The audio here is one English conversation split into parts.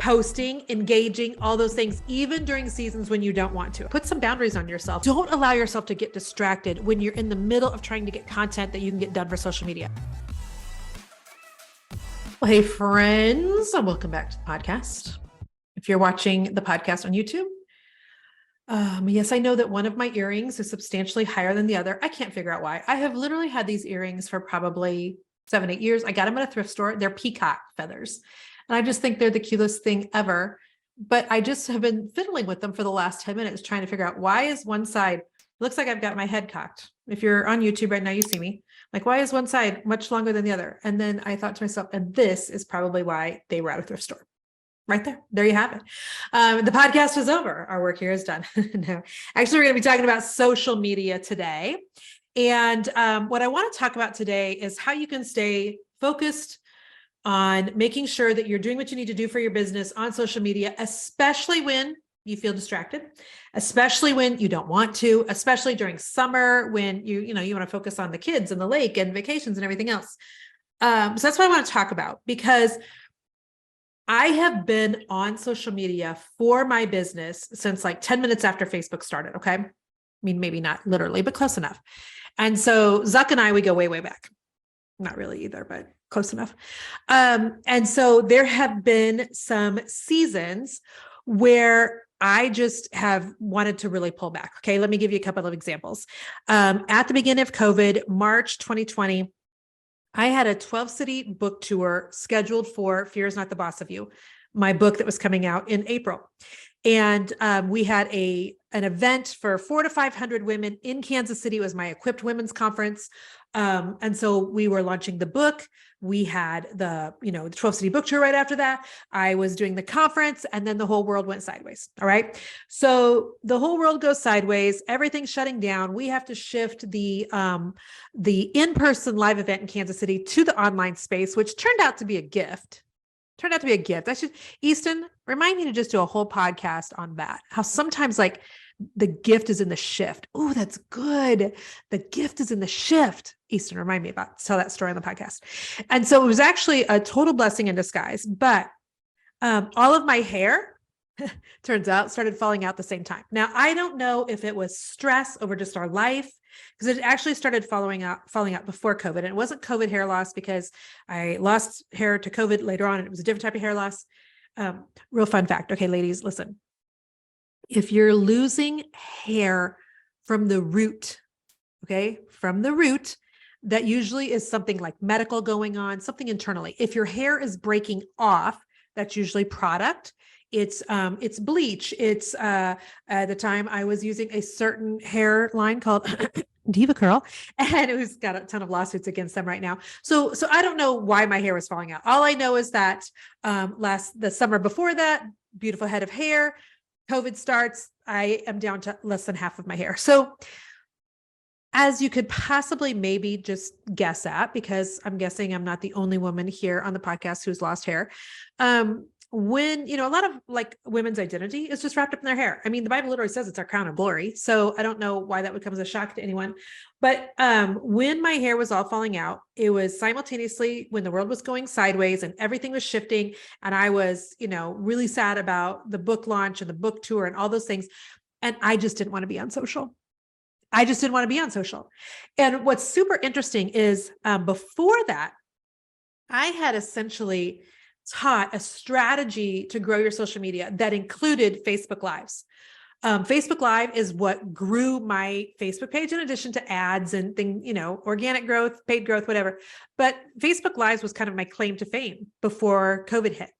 posting, engaging, all those things, even during seasons when you don't want to. Put some boundaries on yourself. Don't allow yourself to get distracted when you're in the middle of trying to get content that you can get done for social media. Well, hey, friends, and welcome back to the podcast. If you're watching the podcast on YouTube, yes, I know that one of my earrings is substantially higher than the other. I can't figure out why. I have literally had these earrings for probably 7-8 years. I got them at a thrift store. They're peacock feathers. And I just think they're the cutest thing ever. But I just have been fiddling with them for the last 10 minutes, trying to figure out why is one side, looks like I've got my head cocked. If you're on YouTube right now, you see me. Like, why is one side much longer than the other? And then I thought to myself, and this is probably why they were at a thrift store. Right there. There you have it. The podcast is over. Our work here is done. No, actually, we're going to be talking about social media today. And what I want to talk about today is how you can stay focused on making sure that you're doing what you need to do for your business on social media, especially when you feel distracted, especially when you don't want to, especially during summer when you want to focus on the kids and the lake and vacations and everything else. So that's what I want to talk about, because I have been on social media for my business since like 10 minutes after Facebook started. Okay. I mean, maybe not literally, but close enough. And so Zuck and I, we go way, way back. Not really either, but close enough. And so there have been some seasons where I just have wanted to really pull back. Okay. Let me give you a couple of examples. At the beginning of COVID, March 2020, I had a 12-city book tour scheduled for Fear is Not the Boss of You, my book that was coming out in April. And we had an event for 400 to 500 women in Kansas City. It was my Equipped Women's Conference. And so we were launching the book. We had the 12-city book tour right after that. I was doing the conference, and then the whole world went sideways. All right. So the whole world goes sideways. Everything's shutting down. We have to shift the in-person live event in Kansas City to the online space, which turned out to be a gift. Easton, remind me to just do a whole podcast on that. How sometimes like the gift is in the shift. Oh, that's good. The gift is in the shift. Easton, remind me tell that story on the podcast. And so it was actually a total blessing in disguise, but all of my hair, turns out, started falling out at the same time. Now, I don't know if it was stress over just our life, because it actually started falling out before COVID. And it wasn't COVID hair loss, because I lost hair to COVID later on, and it was a different type of hair loss. Real fun fact. Okay, ladies, listen. If you're losing hair from the root, that usually is something like medical going on, something internally. If your hair is breaking off, that's usually product. It's bleach. It's at the time I was using a certain hair line called Diva Curl, and it was got a ton of lawsuits against them right now. So I don't know why my hair was falling out. All I know is that the summer before that, beautiful head of hair, COVID starts, I am down to less than half of my hair. So as you could possibly maybe just guess at, because I'm guessing I'm not the only woman here on the podcast who's lost hair. When, a lot of like women's identity is just wrapped up in their hair. I mean, the Bible literally says it's our crown of glory. So I don't know why that would come as a shock to anyone. But when my hair was all falling out, it was simultaneously when the world was going sideways and everything was shifting. And I was, really sad about the book launch and the book tour and all those things. And I just didn't want to be on social. And what's super interesting is before that, I had essentially taught a strategy to grow your social media that included Facebook Lives. Facebook Live is what grew my Facebook page, in addition to ads and organic growth, paid growth, whatever. But Facebook Lives was kind of my claim to fame before COVID hit.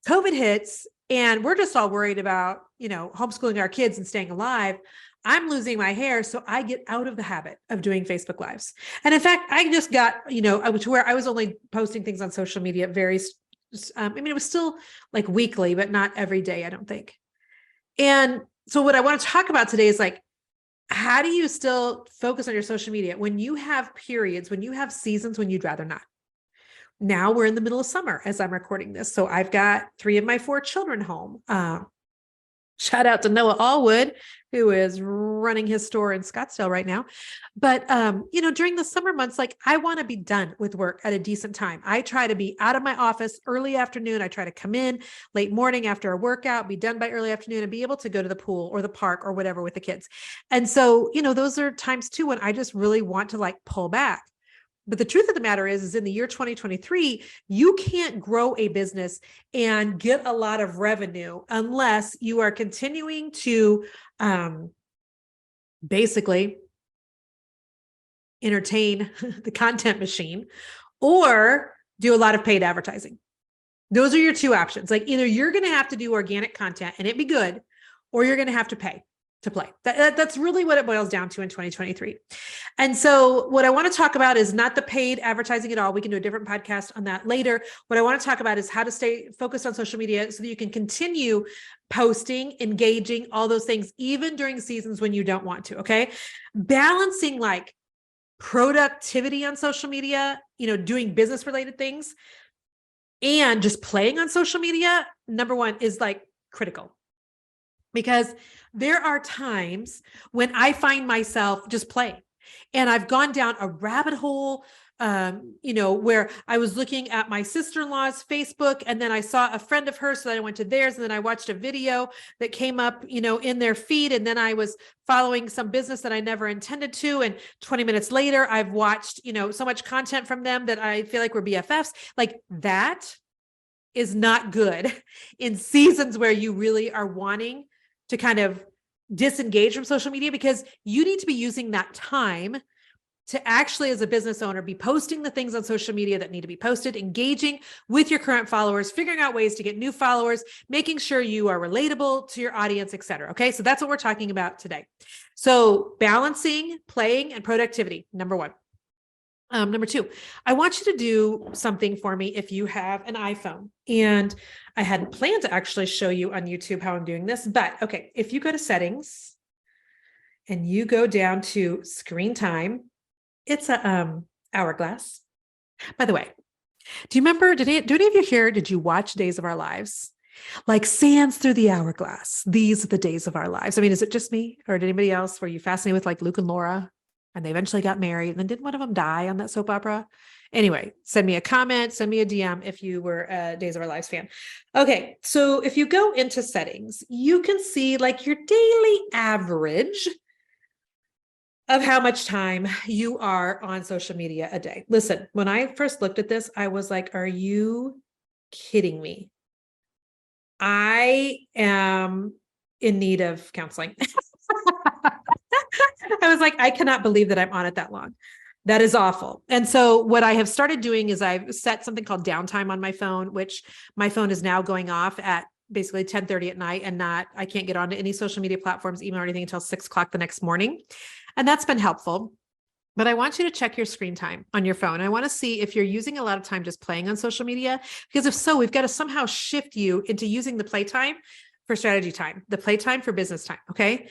COVID hits, and we're just all worried about, homeschooling our kids and staying alive. I'm losing my hair, so I get out of the habit of doing Facebook Lives. And in fact, I just got, to where I was only posting things on social media it was still like weekly, but not every day, I don't think. And so what I want to talk about today is like, how do you still focus on your social media when you have periods, when you have seasons when you'd rather not? Now we're in the middle of summer as I'm recording this. So I've got 3 of my 4 children home. Shout out to Noah Allwood, who is running his store in Scottsdale right now. But, during the summer months, like I want to be done with work at a decent time. I try to be out of my office early afternoon. I try to come in late morning after a workout, be done by early afternoon and be able to go to the pool or the park or whatever with the kids. And so, those are times too, when I just really want to like pull back. But the truth of the matter is in the year 2023, you can't grow a business and get a lot of revenue unless you are continuing to basically entertain the content machine or do a lot of paid advertising. Those are your two options. Like either you're going to have to do organic content and it be good, or you're going to have to pay to play. That's really what it boils down to in 2023. And so what I want to talk about is not the paid advertising at all. We can do a different podcast on that later. What I want to talk about is how to stay focused on social media so that you can continue posting, engaging, all those things, even during seasons when you don't want to, okay? Balancing like productivity on social media, doing business related things and just playing on social media, number one, is like critical. Because there are times when I find myself just playing and I've gone down a rabbit hole, where I was looking at my sister-in-law's Facebook and then I saw a friend of hers. So then I went to theirs and then I watched a video that came up, in their feed. And then I was following some business that I never intended to. And 20 minutes later, I've watched, so much content from them that I feel like we're BFFs. Like that is not good in seasons where you really are wanting to kind of disengage from social media, because you need to be using that time to actually, as a business owner, be posting the things on social media that need to be posted, engaging with your current followers, figuring out ways to get new followers, making sure you are relatable to your audience, et cetera. Okay. So that's what we're talking about today. So balancing, playing, and productivity, number one. Number two, I want you to do something for me if you have an iPhone. And I hadn't planned to actually show you on YouTube how I'm doing this, but okay, if you go to settings and you go down to screen time, it's a hourglass. By the way, do you remember, do any of you here, did you watch Days of Our Lives? Like sands through the hourglass. These are the days of our lives. I mean, is it just me or did anybody else? Were you fascinated with like Luke and Laura? And they eventually got married. And then didn't one of them die on that soap opera? Anyway, send me a comment, send me a DM if you were a Days of Our Lives fan. Okay, so if you go into settings, you can see like your daily average of how much time you are on social media a day. Listen, when I first looked at this, I was like, are you kidding me? I am in need of counseling. I was like, I cannot believe that I'm on it that long. That is awful. And so what I have started doing is I've set something called downtime on my phone, which my phone is now going off at basically 10:30 at night and I can't get onto any social media platforms, email or anything until 6:00 the next morning. And that's been helpful. But I want you to check your screen time on your phone. I want to see if you're using a lot of time just playing on social media, because if so, we've got to somehow shift you into using the playtime for strategy time, the playtime for business time. Okay.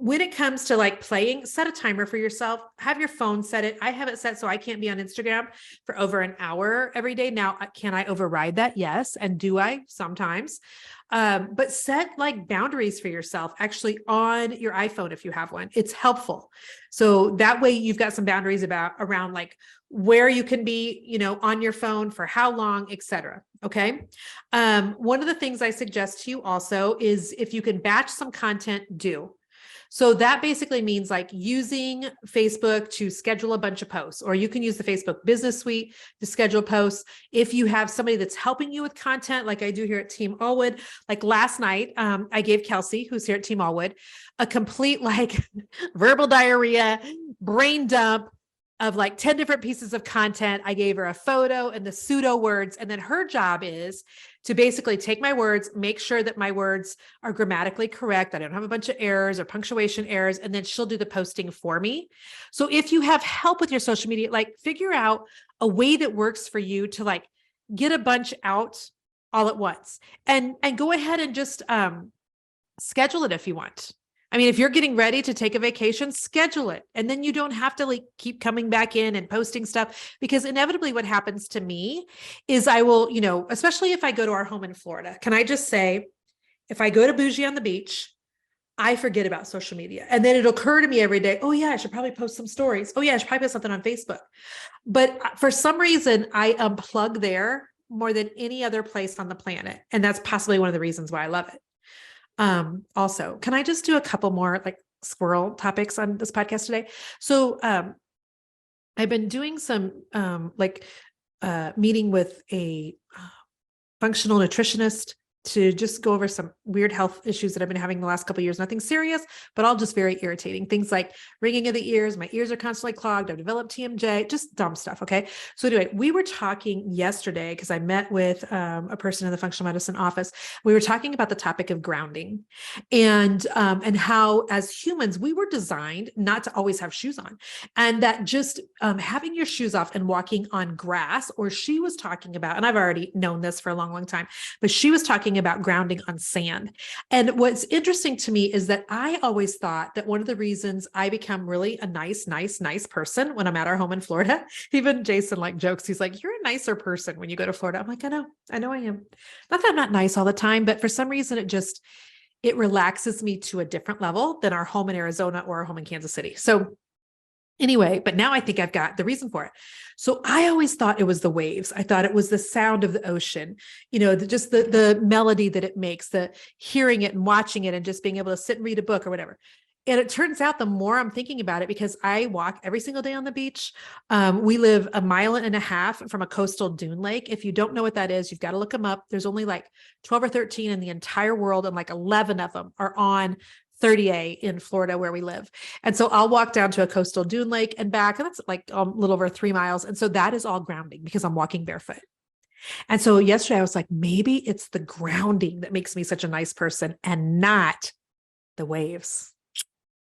When it comes to like playing, set a timer for yourself, have your phone set it. I have it set so I can't be on Instagram for over an hour every day. Now, can I override that? Yes. And do I sometimes? But set like boundaries for yourself actually on your iPhone if you have one. It's helpful. So that way you've got some boundaries around like where you can be, on your phone for how long, et cetera. Okay. One of the things I suggest to you also is if you can batch some content, do. So that basically means like using Facebook to schedule a bunch of posts, or you can use the Facebook Business Suite to schedule posts. If you have somebody that's helping you with content, like I do here at Team Allwood, like last night, I gave Kelsey, who's here at Team Allwood, a complete like verbal diarrhea, brain dump of like 10 different pieces of content. I gave her a photo and the pseudo words. And then her job is to basically take my words, make sure that my words are grammatically correct. I don't have a bunch of errors or punctuation errors. And then she'll do the posting for me. So if you have help with your social media, like figure out a way that works for you to like get a bunch out all at once and go ahead and just schedule it if you want. I mean, if you're getting ready to take a vacation, schedule it. And then you don't have to like keep coming back in and posting stuff, because inevitably what happens to me is I will, especially if I go to our home in Florida, can I just say, if I go to bougie on the beach, I forget about social media. And then it'll occur to me every day, oh yeah, I should probably post some stories. Oh yeah, I should probably post something on Facebook. But for some reason, I unplug there more than any other place on the planet. And that's possibly one of the reasons why I love it. Also, can I just do a couple more like squirrel topics on this podcast today? So I've been doing some meeting with a functional nutritionist to just go over some weird health issues that I've been having the last couple of years. Nothing serious, but all just very irritating. Things like ringing of the ears. My ears are constantly clogged. I've developed TMJ, just dumb stuff. Okay. So anyway, we were talking yesterday because I met with a person in the functional medicine office. We were talking about the topic of grounding and how as humans, we were designed not to always have shoes on, and that just having your shoes off and walking on grass, or she was talking about, and I've already known this for a long, long time, but she was talking about grounding on sand. And what's interesting to me is that I always thought that one of the reasons I become really a nice person when I'm at our home in Florida, even Jason like jokes, he's like, you're a nicer person when you go to Florida. I'm like, I know I am. Not that I'm not nice all the time, but for some reason it relaxes me to a different level than our home in Arizona or our home in Kansas City. So anyway, but now I think I've got the reason for it. So I always thought it was the waves. I thought it was the sound of the ocean, just the melody that it makes, the hearing it and watching it and just being able to sit and read a book or whatever. And it turns out the more I'm thinking about it, because I walk every single day on the beach. We live 1.5 miles from a coastal dune lake. If you don't know what that is, you've got to look them up. There's only like 12 or 13 in the entire world, and like 11 of them are on 30A in Florida where we live. And so I'll walk down to a coastal dune lake and back, and that's like a little over 3 miles. And so that is all grounding because I'm walking barefoot. And so yesterday I was like, maybe it's the grounding that makes me such a nice person and not the waves.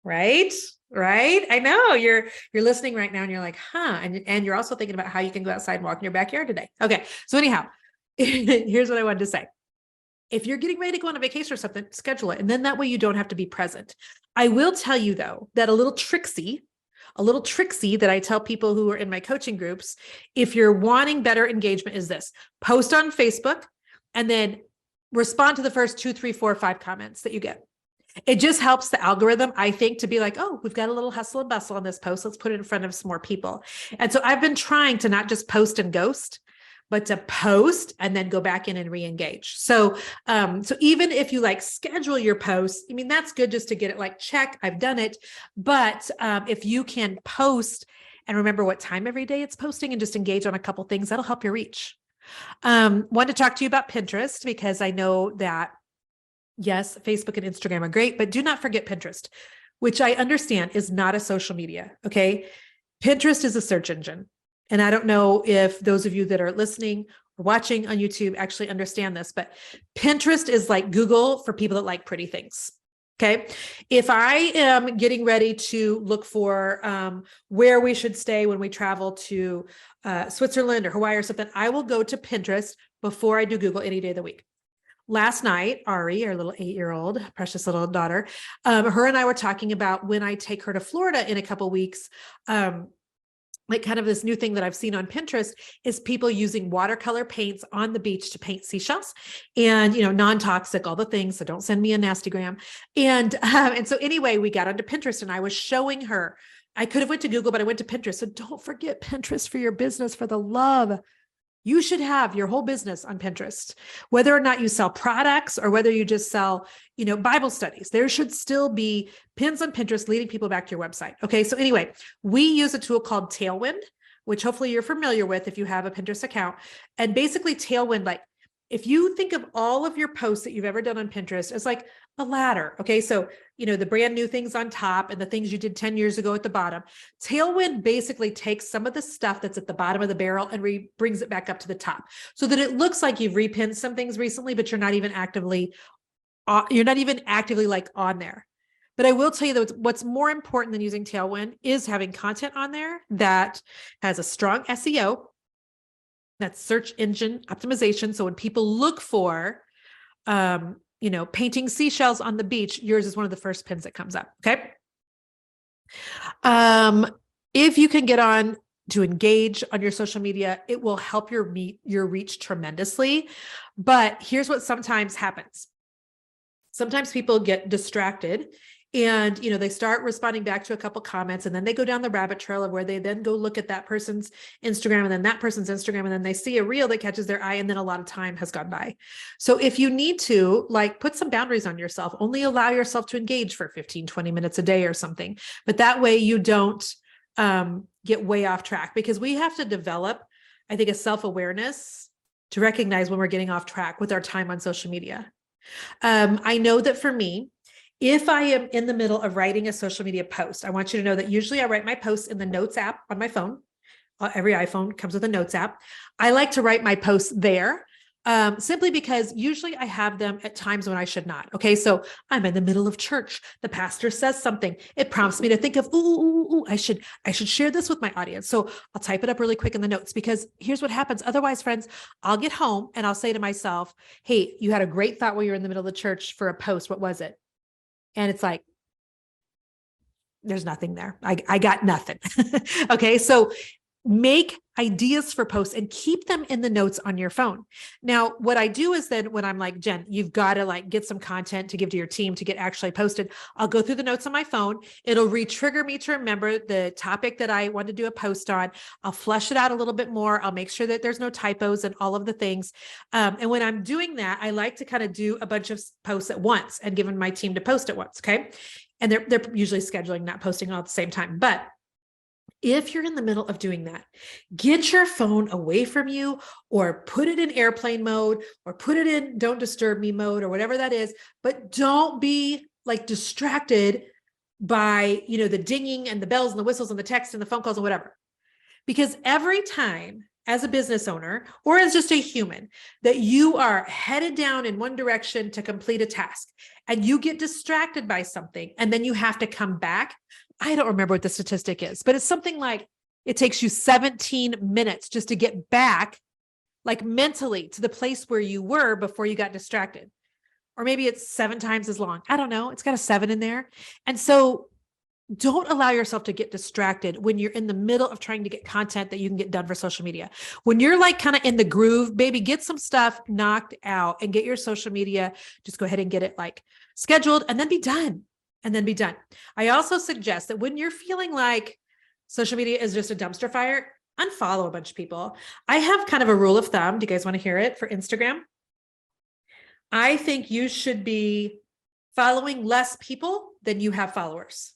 Right? I know you're listening right now and you're like, huh. And you're also thinking about how you can go outside and walk in your backyard today. Okay. So anyhow, here's what I wanted to say. If you're getting ready to go on a vacation or something, schedule it. And then that way you don't have to be present. I will tell you though, that a little tricksy that I tell people who are in my coaching groups, if you're wanting better engagement, is this: post on Facebook and then respond to the first 2, 3, 4, 5 comments that you get. It just helps the algorithm, I think, to be like, oh, we've got a little hustle and bustle on this post. Let's put it in front of some more people. And so I've been trying to not just post and ghost, but to post and then go back in and re-engage. So even if you like schedule your posts, I mean, that's good just to get it like, check, I've done it. But if you can post and remember what time every day it's posting and just engage on a couple things, that'll help your reach. Want to talk to you about Pinterest, because I know that, yes, Facebook and Instagram are great, but do not forget Pinterest, which I understand is not a social media. Okay. Pinterest is a search engine. And I don't know if those of you that are listening or watching on YouTube actually understand this, but Pinterest is like Google for people that like pretty things. Okay. If I am getting ready to look for where we should stay when we travel to Switzerland or Hawaii or something, I will go to Pinterest before I do Google any day of the week. Last night, Ari, our little 8-year-old, precious little daughter, her and I were talking about when I take her to Florida in a couple of weeks, like kind of this new thing that I've seen on Pinterest is people using watercolor paints on the beach to paint seashells and, non-toxic, all the things. So don't send me a nasty gram. And so anyway, we got onto Pinterest and I was showing her, I could have went to Google, but I went to Pinterest. So don't forget Pinterest for your business, for the love. You should have your whole business on Pinterest, whether or not you sell products or whether you just sell, Bible studies. There should still be pins on Pinterest leading people back to your website. Okay. So anyway, we use a tool called Tailwind, which hopefully you're familiar with if you have a Pinterest account. And basically Tailwind, like if you think of all of your posts that you've ever done on Pinterest as like a ladder. Okay. So, the brand new things on top and the things you did 10 years ago at the bottom. Tailwind basically takes some of the stuff that's at the bottom of the barrel and brings it back up to the top so that it looks like you've repinned some things recently, but you're not even actively like on there. But I will tell you that what's more important than using Tailwind is having content on there that has a strong SEO, that's search engine optimization. So when people look for, painting seashells on the beach, yours is one of the first pins that comes up. Okay. If you can get on to engage on your social media, it will help your reach tremendously. But here's what sometimes happens. sometimes people get distracted and, they start responding back to a couple comments, and then they go down the rabbit trail of where they then go look at that person's Instagram and then that person's Instagram, and then they see a reel that catches their eye, and then a lot of time has gone by. So if you need to, like, put some boundaries on yourself, only allow yourself to engage for 15, 20 minutes a day or something. But that way you don't get way off track, because we have to develop, I think, a self-awareness to recognize when we're getting off track with our time on social media. I know that for me, if I am in the middle of writing a social media post, I want you to know that usually I write my posts in the Notes app on my phone. Every iPhone comes with a Notes app. I like to write my posts there, simply because usually I have them at times when I should not. Okay. So I'm in the middle of church. The pastor says something. It prompts me to think of, I should share this with my audience. So I'll type it up really quick in the notes, because here's what happens. Otherwise, friends, I'll get home and I'll say to myself, hey, you had a great thought while you're in the middle of the church for a post. What was it? And it's like, there's nothing there. I got nothing. Okay. So make ideas for posts and keep them in the notes on your phone. Now, what I do is then when I'm like, Jen, you've got to like get some content to give to your team to get actually posted, I'll go through the notes on my phone. It'll re-trigger me to remember the topic that I want to do a post on. I'll flesh it out a little bit more. I'll make sure that there's no typos and all of the things. And when I'm doing that, I like to kind of do a bunch of posts at once and give my team to post at once. Okay. And they're usually scheduling, not posting all at the same time. But if you're in the middle of doing that, get your phone away from you, or put it in airplane mode, or put it in don't disturb me mode, or whatever that is. But don't be like distracted by, the dinging and the bells and the whistles and the text and the phone calls and whatever. Because every time as a business owner or as just a human that you are headed down in one direction to complete a task and you get distracted by something and then you have to come back, I don't remember what the statistic is, but it's something like it takes you 17 minutes just to get back, like mentally, to the place where you were before you got distracted. Or maybe it's 7 times as long. I don't know. It's got a 7 in there. And so don't allow yourself to get distracted when you're in the middle of trying to get content that you can get done for social media. When you're like kind of in the groove, baby, get some stuff knocked out and get your social media. Just go ahead and get it like scheduled and then be done. I also suggest that when you're feeling like social media is just a dumpster fire, unfollow a bunch of people. I have kind of a rule of thumb. Do you guys want to hear it for Instagram? I think you should be following less people than you have followers.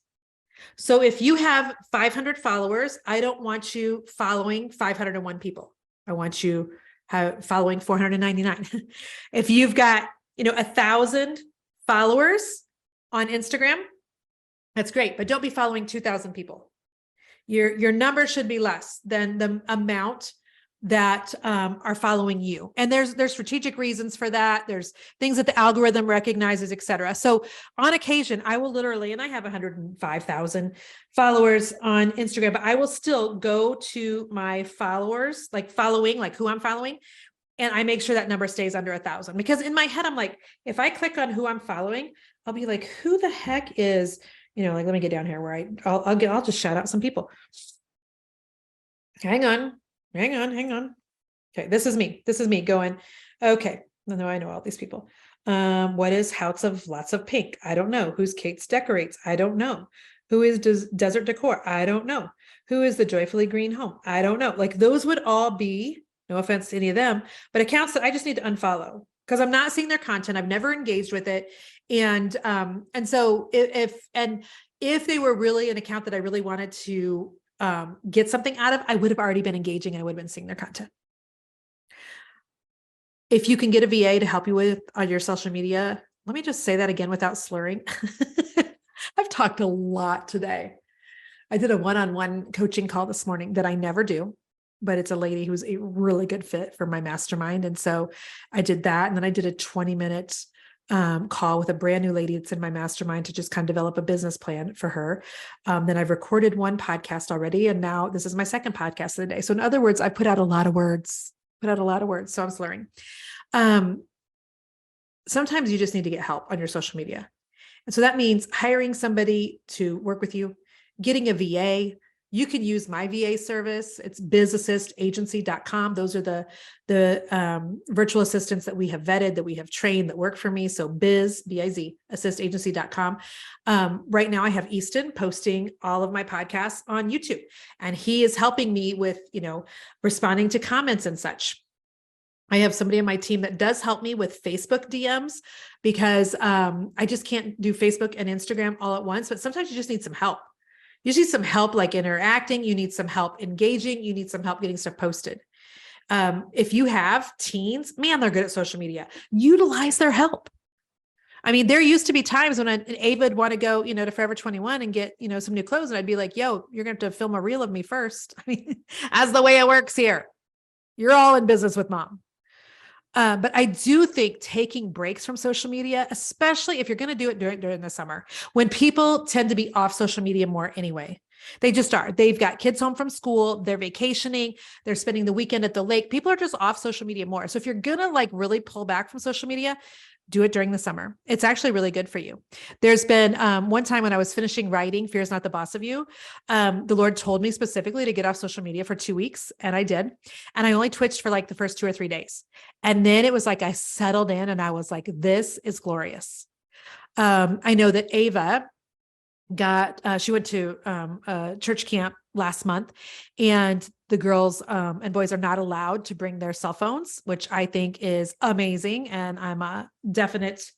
So if you have 500 followers, I don't want you following 501 people. I want you following 499. If you've got, 1,000 followers on Instagram, that's great, but don't be following 2,000 people. Your number should be less than the amount that are following you. And there's strategic reasons for that. There's things that the algorithm recognizes, et cetera. So on occasion, I will literally, and I have 105,000 followers on Instagram, but I will still go to my followers, like following, like who I'm following. And I make sure that number stays under 1,000, because in my head, I'm like, if I click on who I'm following, I'll be like, who the heck is, like, let me get down here where I'll just shout out some people. Hang on. Okay. This is me going, okay. No, I know all these people. What is House of Lots of Pink? I don't know. Who's Kate's Decorates? I don't know. Who is Desert Decor? I don't know. Who is the Joyfully Green Home? I don't know. Like, those would all be, no offense to any of them, but accounts that I just need to unfollow because I'm not seeing their content. I've never engaged with it. And so if they were really an account that I really wanted to get something out of, I would have already been engaging and I would have been seeing their content. If you can get a VA to help you with on your social media, let me just say that again without slurring. I've talked a lot today. I did a one-on-one coaching call this morning that I never do, but it's a lady who's a really good fit for my mastermind. And so I did that. And then I did a 20-minute call with a brand new lady that's in my mastermind to just kind of develop a business plan for her. Then I've recorded one podcast already. And now this is my second podcast of the day. So in other words, I put out a lot of words. So I'm slurring. Sometimes you just need to get help on your social media. And so that means hiring somebody to work with you, getting a VA, You can use my VA service. It's bizassistagency.com. Those are the virtual assistants that we have vetted, that we have trained, that work for me. So B-I-Z, assistagency.com. Right now I have Easton posting all of my podcasts on YouTube, and he is helping me with, responding to comments and such. I have somebody on my team that does help me with Facebook DMs, because I just can't do Facebook and Instagram all at once, but sometimes you just need some help. You need some help like interacting. You need some help engaging. You need some help getting stuff posted. If you have teens, man, they're good at social media. Utilize their help. I mean, there used to be times when Ava would want to go, to Forever 21 and get, some new clothes. And I'd be like, yo, you're going to have to film a reel of me first. I mean, as the way it works here, you're all in business with mom. But I do think taking breaks from social media, especially if you're going to do it during the summer, when people tend to be off social media more anyway, they just are. They've got kids home from school, they're vacationing, they're spending the weekend at the lake. People are just off social media more. So if you're going to really pull back from social media, do it during the summer. It's actually really good for you. There's been one time when I was finishing writing Fear is Not the Boss of You. The Lord told me specifically to get off social media for 2 weeks, and I did. And I only twitched for the first 2 or 3 days. And then it was like I settled in and I was like, this is glorious. I know that Ava she went to a church camp last month, and the girls and boys are not allowed to bring their cell phones, which I think is amazing. And I'm a definite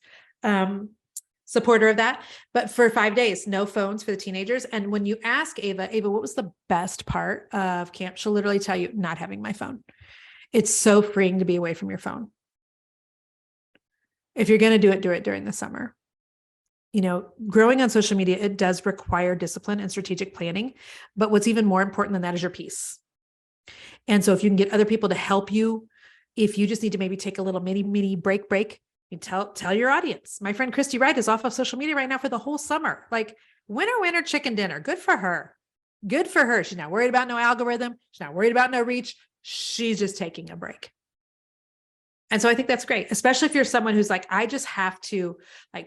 supporter of that. But for 5 days, no phones for the teenagers. And when you ask Ava, what was the best part of camp? She'll literally tell you, not having my phone. It's so freeing to be away from your phone. If you're going to do it during the summer. Growing on social media, it does require discipline and strategic planning, but what's even more important than that is your peace. And so if you can get other people to help you, if you just need to maybe take a little mini break, you tell your audience. My friend Christy Wright is off of social media right now for the whole summer. Like winner, chicken dinner. Good for her. She's not worried about no algorithm. She's not worried about no reach. She's just taking a break. And so I think that's great, especially if you're someone who's like, I just have to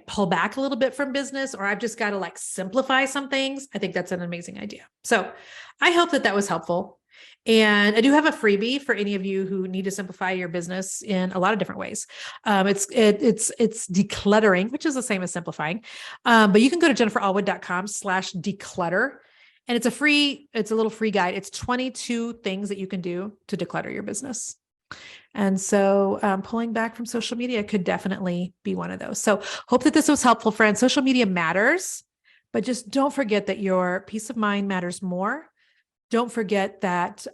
pull back a little bit from business, or I've just got to simplify some things. I think that's an amazing idea. So I hope that was helpful. And I do have a freebie for any of you who need to simplify your business in a lot of different ways. It's decluttering, which is the same as simplifying. But you can go to jenniferallwood.com/declutter. And it's a little free guide. It's 22 things that you can do to declutter your business. And so pulling back from social media could definitely be one of those. So hope that this was helpful, friends. Social media matters, but just don't forget that your peace of mind matters more. Don't forget that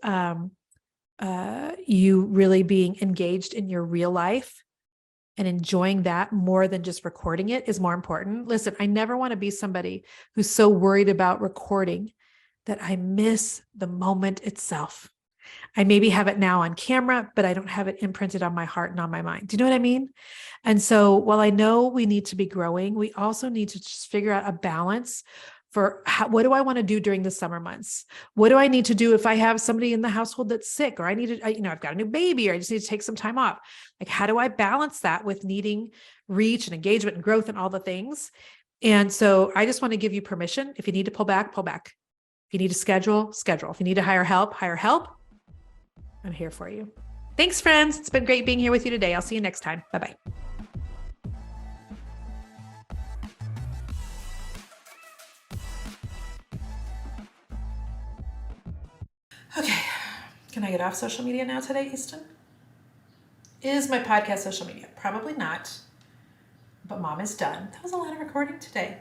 you really being engaged in your real life and enjoying that more than just recording it is more important. Listen, I never want to be somebody who's so worried about recording that I miss the moment itself. I maybe have it now on camera, but I don't have it imprinted on my heart and on my mind. Do you know what I mean? And so while I know we need to be growing, we also need to just figure out a balance for what do I want to do during the summer months? What do I need to do if I have somebody in the household that's sick, or I've got a new baby, or I just need to take some time off? How do I balance that with needing reach and engagement and growth and all the things? And so I just want to give you permission. If you need to pull back, pull back. If you need to schedule. If you need to hire help. I'm here for you. Thanks, friends. It's been great being here with you today. I'll see you next time. Bye-bye. Okay. Can I get off social media now today, Easton? Is my podcast social media? Probably not. But mom is done. That was a lot of recording today.